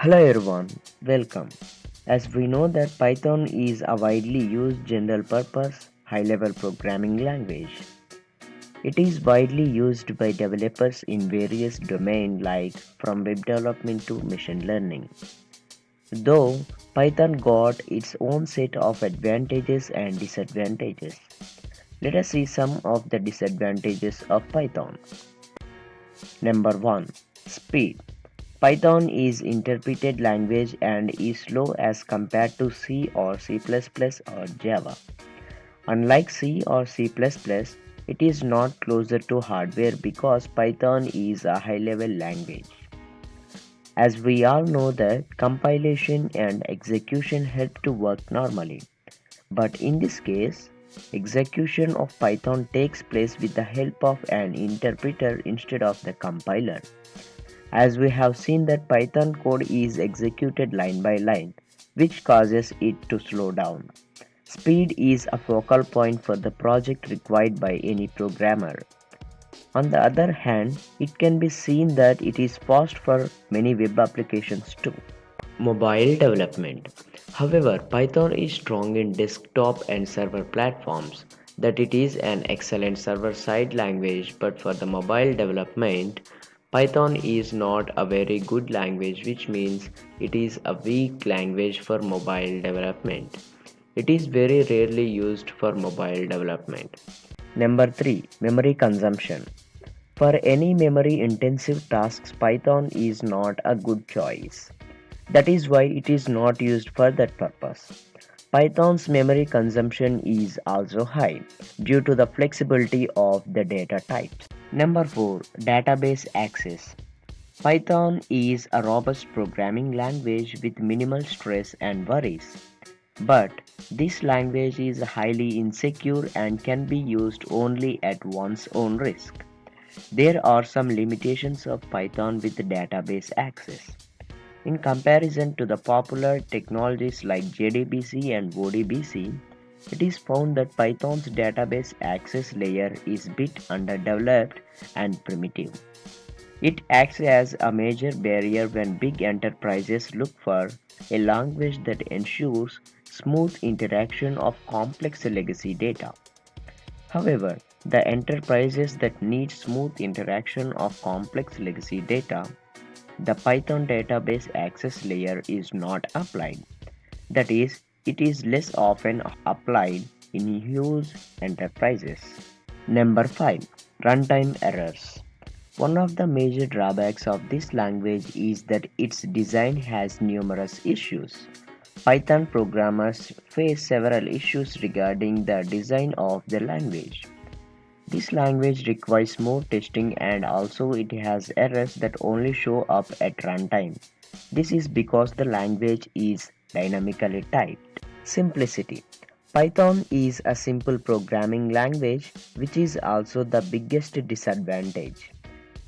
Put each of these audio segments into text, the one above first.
Hello everyone, welcome. As we know that Python is a widely used general purpose high-level programming language. It is widely used by developers in various domains like from web development to machine learning. Though Python got its own set of advantages and disadvantages. Let us see some of the disadvantages of Python. Number 1. Speed. Python is interpreted language and is slow as compared to C or C++ or Java. Unlike C or C++, it is not closer to hardware because Python is a high-level language. As we all know that compilation and execution help to work normally. But in this case, execution of Python takes place with the help of an interpreter instead of the compiler. As we have seen that Python code is executed line by line, which causes it to slow down. Speed is a focal point for the project required by any programmer. On the other hand, it can be seen that it is fast for many web applications too. Mobile development. However, Python is strong in desktop and server platforms, that it is an excellent server-side language, but for the mobile development, Python is not a very good language, which means it is a weak language for mobile development. It is very rarely used for mobile development. Number 3. Memory consumption. For any memory intensive tasks, Python is not a good choice. That is why it is not used for that purpose. Python's memory consumption is also high due to the flexibility of the data types. Number 4. Database access. Python is a robust programming language with minimal stress and worries. But this language is highly insecure and can be used only at one's own risk. There are some limitations of Python with database access. In comparison to the popular technologies like JDBC and ODBC, it is found that Python's database access layer is bit underdeveloped and primitive. It acts as a major barrier when big enterprises look for a language that ensures smooth interaction of complex legacy data. However, the enterprises that need smooth interaction of complex legacy data, the Python database access layer is not applied. That is, it is less often applied in huge enterprises. Number 5. Runtime errors. One of the major drawbacks of this language is that its design has numerous issues. Python programmers face several issues regarding the design of the language. This language requires more testing and also it has errors that only show up at runtime. This is because the language is dynamically typed. Simplicity. Python is a simple programming language which is also the biggest disadvantage.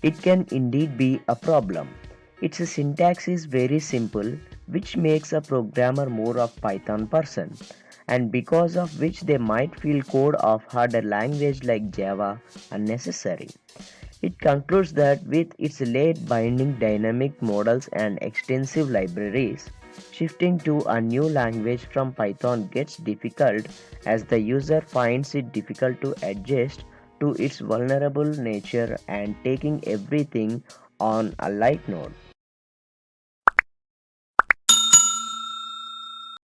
It can indeed be a problem. Its syntax is very simple, which makes a programmer more of Python person, and because of which they might feel code of harder language like Java unnecessary. It concludes that with its late binding dynamic models and extensive libraries, shifting to a new language from Python gets difficult as the user finds it difficult to adjust to its vulnerable nature and taking everything on a light note.